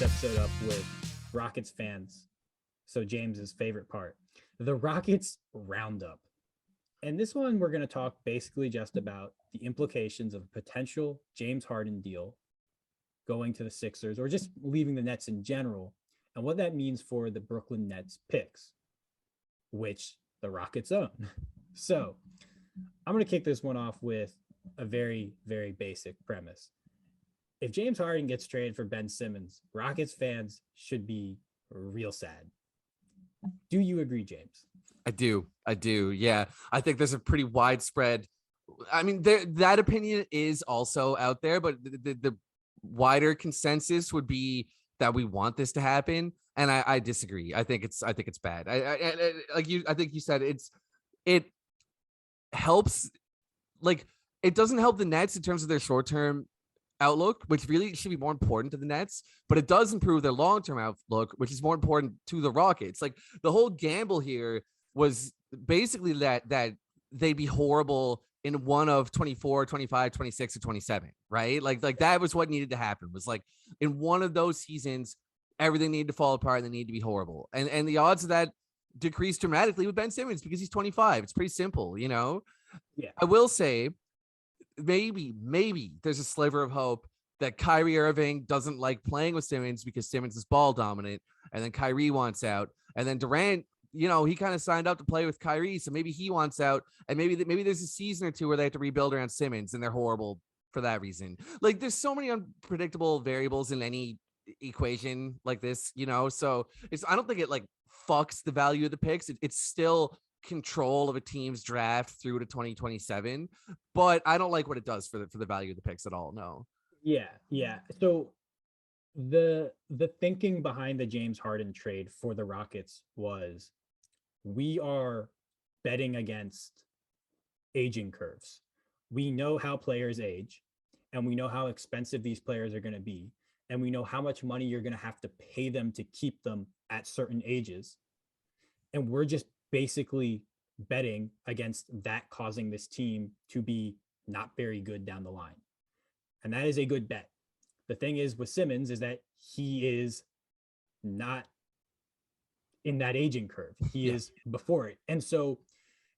this episode up with Rockets fans. So James's favorite part, the Rockets roundup. And this one, we're going to talk basically just about the implications of a potential James Harden deal going to the Sixers or just leaving the Nets in general, and what that means for the Brooklyn Nets picks, which the Rockets own. So I'm going to kick this one off with a very, very basic premise. If James Harden gets traded for Ben Simmons, Rockets fans should be real sad. Do you agree, James? I do. Yeah. I think there's a pretty widespread. I mean, that opinion is also out there, but the wider consensus would be that we want this to happen. And I disagree. I think it's bad. I think you said it helps. Like, it doesn't help the Nets in terms of their short-term outlook, which really should be more important to the Nets, but it does improve their long-term outlook, which is more important to the Rockets. Like, the whole gamble here was basically that they'd be horrible in one of 24, 25, 26, or 27, right? Like that was what needed to happen, was like in one of those seasons, everything needed to fall apart and they need to be horrible. And the odds of that decreased dramatically with Ben Simmons because he's 25. It's pretty simple, you know? Yeah. I will say, maybe there's a sliver of hope that Kyrie Irving doesn't like playing with Simmons because Simmons is ball dominant, and then Kyrie wants out, and then Durant, you know, he kind of signed up to play with Kyrie, so maybe he wants out, and maybe there's a season or two where they have to rebuild around Simmons, and they're horrible for that reason. Like, there's so many unpredictable variables in any equation like this, you know. So I don't think it like fucks the value of the picks. It's still control of a team's draft through to 2027, but I don't like what it does for the value of the picks at all. No. Yeah. So the thinking behind the James Harden trade for the Rockets was, we are betting against aging curves. We know how players age, and we know how expensive these players are going to be, and we know how much money you're going to have to pay them to keep them at certain ages. And we're just basically betting against that causing this team to be not very good down the line. And that is a good bet. The thing is with Simmons is that he is not in that aging curve. He is before it. And so,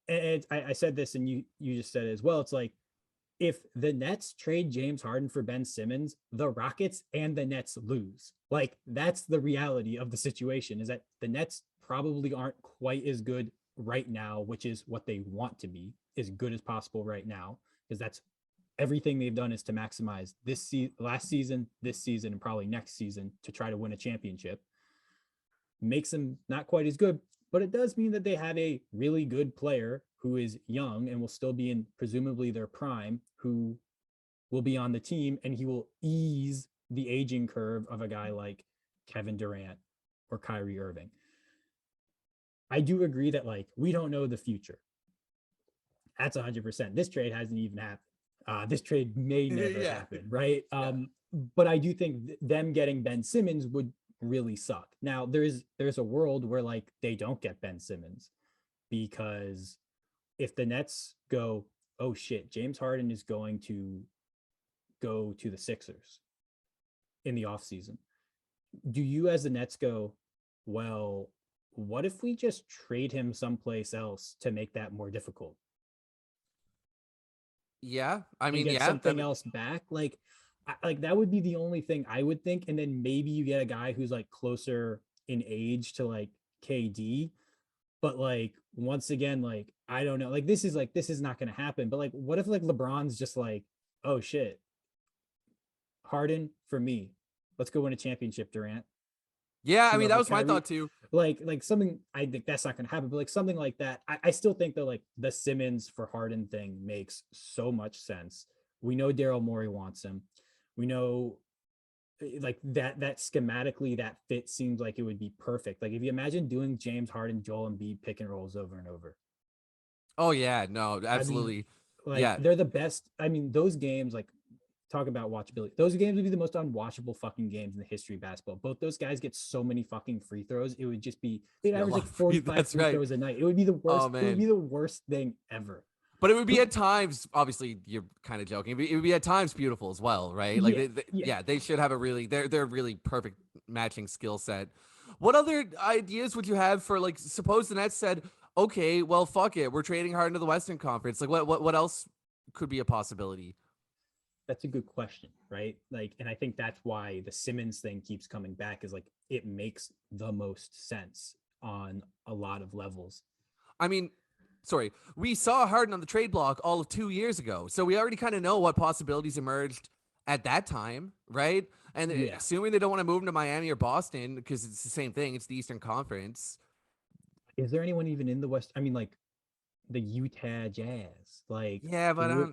and I said this and you just said it as well. It's like, if the Nets trade James Harden for Ben Simmons, the Rockets and the Nets lose. Like, that's the reality of the situation, is that the Nets probably aren't quite as good right now, which is what they want to be, as good as possible right now, because that's everything they've done is to maximize last season, this season, and probably next season to try to win a championship. Makes them not quite as good, but it does mean that they have a really good player who is young and will still be in presumably their prime, who will be on the team, and he will ease the aging curve of a guy like Kevin Durant or Kyrie Irving. I do agree that, like, we don't know the future. That's 100%. This trade hasn't even happened. This trade may never happen, right? But I do think them getting Ben Simmons would really suck. Now, there's a world where, like, they don't get Ben Simmons, because if the Nets go, oh shit, James Harden is going to go to the Sixers in the offseason, do you as the Nets go, well, what if we just trade him someplace else to make that more difficult? Yeah, I mean, get something else back. Like that would be the only thing I would think. And then maybe you get a guy who's like closer in age to like KD, but like, once again, like, I don't know, like, this is not going to happen. But like, what if like LeBron's just like, oh shit, Harden for me, let's go win a championship, Durant. Yeah, I mean, that was my thought too. Like something, I think that's not going to happen, but like something like that. I still think that like the Simmons for Harden thing makes so much sense. We know Daryl Morey wants him. We know, like, that schematically that fit seems like it would be perfect. Like, if you imagine doing James Harden, Joel Embiid pick and rolls over and over. Oh yeah, no, absolutely. I mean, like, they're the best. I mean, those games, like, talk about watchability. Those games would be the most unwatchable fucking games in the history of basketball. Both those guys get so many fucking free throws. It would just be, they'd average like 45 free throws a night. It would be the worst. It would be the worst thing ever. But it would be at times, obviously you're kind of joking, but it would be at times beautiful as well, right? Like, they should have a really, they're really perfect matching skill set. What other ideas would you have for, like, suppose the Nets said, okay, well, fuck it, we're trading Harden to the Western Conference. Like, what else could be a possibility? That's a good question, right? Like, and I think that's why the Simmons thing keeps coming back, is like it makes the most sense on a lot of levels. I mean, sorry, we saw Harden on the trade block all of 2 years ago, so we already kind of know what possibilities emerged at that time, right? And Yeah. assuming they don't want to move him to Miami or Boston because it's the same thing, it's the Eastern Conference. Is there anyone even in the West? I mean, like the Utah Jazz, like Yeah, but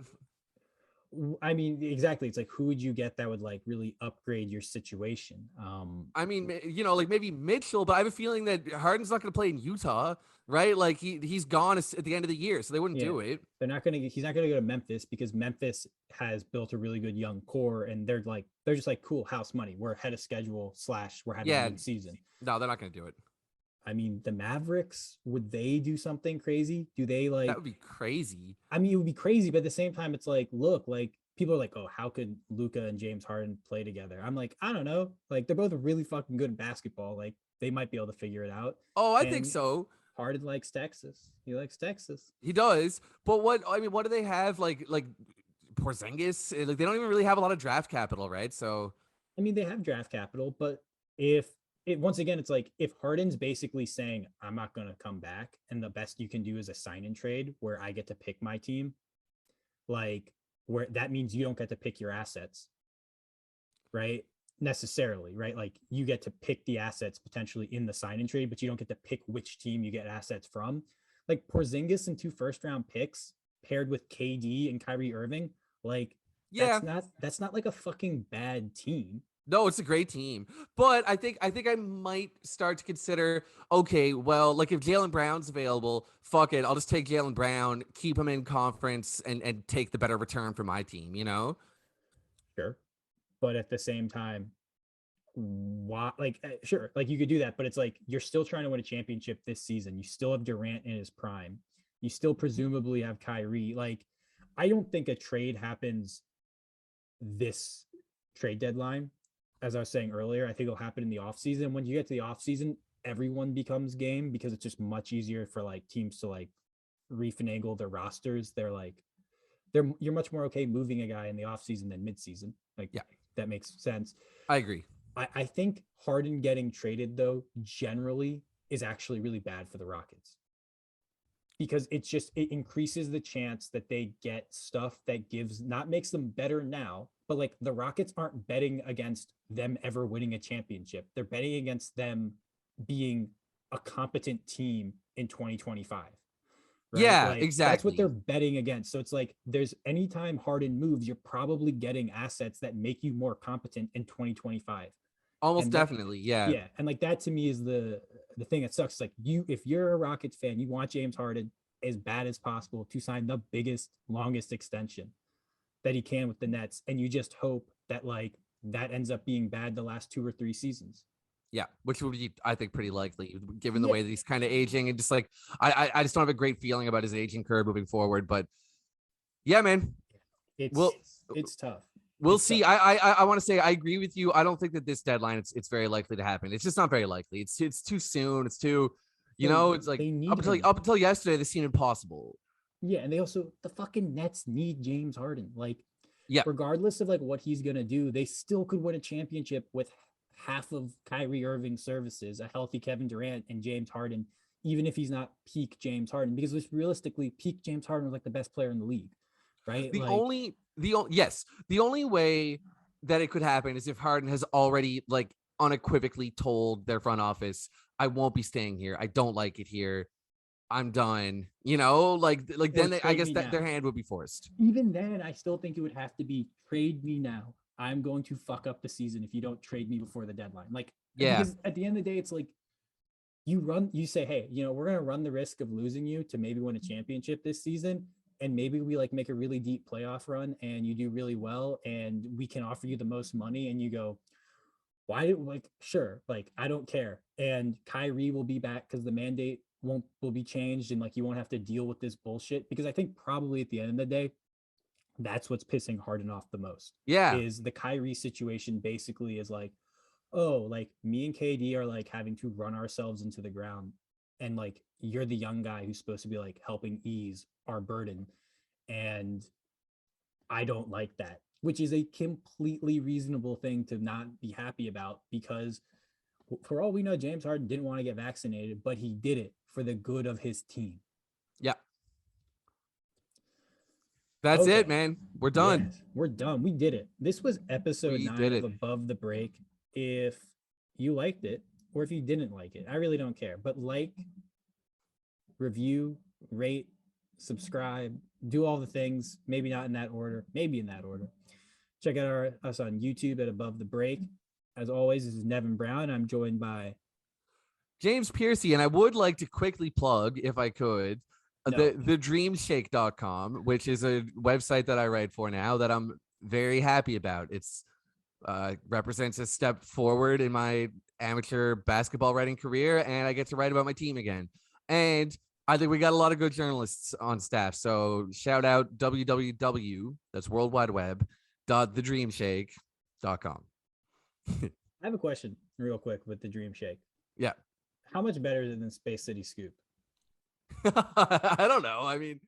I mean, exactly. It's like, who would you get that would like really upgrade your situation? I mean, like maybe Mitchell, but I have a feeling that Harden's not going to play in Utah, right? Like he's gone at the end of the year, so they wouldn't Yeah, do it. they're not gonna. He's not gonna go to Memphis because Memphis has built a really good young core, and they're just like cool house money. We're ahead of schedule / we're having a Yeah, good season. no, they're not going to do it. I mean, the Mavericks, would they do something crazy? Do they That like? would be crazy. I mean, it would be crazy, but at the same time, it's like, look, like people are like, oh, how could Luca and James Harden play together? I'm like, I don't know. Like they're both really fucking good at basketball. Like they might be able to figure it out. Oh, I think And so. Harden likes Texas. He likes Texas. He does, but what do they have like Porzingis? Like they don't even really have a lot of draft capital, right? So I mean, they have draft capital, but if it once again, it's like if Harden's basically saying, I'm not gonna come back, and the best you can do is a sign and trade where I get to pick my team, like where that means you don't get to pick your assets, right? Necessarily, right? Like you get to pick the assets potentially in the sign and trade, but you don't get to pick which team you get assets from. Like Porzingis and 2 first-round picks paired with KD and Kyrie Irving, like yeah, that's not like a fucking bad team. no, it's a great team, but I might start to consider, okay, well, like if Jalen Brown's available, fuck it, I'll just take Jalen Brown, keep him in conference, and take the better return for my team. You know? Sure. But at the same time, why, like sure, like you could do that, but it's like you're still trying to win a championship this season. You still have Durant in his prime. You still presumably have Kyrie. Like, I don't think a trade happens this trade deadline. As I was saying earlier, I think it'll happen in the offseason. When you get to the offseason, everyone becomes game because it's just much easier for like teams to like refinagle their rosters. You're much more okay moving a guy in the offseason than midseason. Like, Yeah, that makes sense. I agree. I think Harden getting traded though generally is actually really bad for the Rockets because it increases the chance that they get stuff that gives not makes them better now, but like the Rockets aren't betting against them ever winning a championship. They're betting against them being a competent team in 2025. Right? Yeah, Like that's what they're exactly. betting against. So it's like there's anytime Harden moves, you're probably getting assets that make you more competent in 2025. Almost And that, definitely. Yeah. yeah, and like that to me is the thing that sucks. Like if you're a Rockets fan, you want James Harden as bad as possible to sign the biggest, longest extension that he can with the Nets, and you just hope that like that ends up being bad the last 2 or 3 seasons. Yeah, which would be, I think, pretty likely given the Yeah, way that he's kind of aging, and just like I just don't have a great feeling about his aging curve moving forward. But yeah, man, we'll it's tough. we'll It's see. tough. I want to say I agree with you. I don't think that this deadline it's very likely to happen. It's just not very likely. It's too soon. It's too, Well, it's like they need him. up until yesterday, this seemed impossible. Yeah, and they also the fucking Nets need James Harden. Like, Yeah, regardless of like what he's gonna do, they still could win a championship with half of Kyrie Irving's services, a healthy Kevin Durant and James Harden, even if he's not peak James Harden, because it's realistically peak James Harden was like the best player in the league, right? Like, the only way that it could happen is if Harden has already like unequivocally told their front office, I won't be staying here. I don't like it here. I'm done. or Then I trade guess me that their now. hand would be forced. Even then, I still think it would have to be trade me now. I'm going to fuck up the season if you don't trade me before the deadline. Like, Yeah, because at the end of the day, it's like you say, hey, we're gonna run the risk of losing you to maybe win a championship this season. And maybe we like make a really deep playoff run and you do really well and we can offer you the most money. And you go, why, like, sure, like I don't care. And Kyrie will be back because the mandate will be changed and like you won't have to deal with this bullshit. Because I think probably at the end of the day, that's what's pissing Harden off the most yeah, is the Kyrie situation basically is like, oh, like me and KD are like having to run ourselves into the ground, and like you're the young guy who's supposed to be like helping ease our burden, and I don't like that, which is a completely reasonable thing to not be happy about because for all we know, James Harden didn't want to get vaccinated, but he did it for the good of his team. Yeah. That's it, Okay. man. We're done. Yes, we're done. We did it. This was episode We 9 did of it. Above the Break. If you liked it or if you didn't like it, I really don't care. But like, review, rate, subscribe, do all the things. Maybe not in that order, maybe in that order. Check out us on YouTube at Above the Break. As always, this is Nevin Brown. I'm joined by James Piercy, and I would like to quickly plug, if I could, no. the dreamshake.com, which is a website that I write for now that I'm very happy about. It's represents a step forward in my amateur basketball writing career, and I get to write about my team again. And I think we got a lot of good journalists on staff. So shout out www, that's World Wide Web, .thedreamshake.com. I have a question real quick with the Dream Shake. Yeah. How much better than Space City Scoop? I don't know. I mean,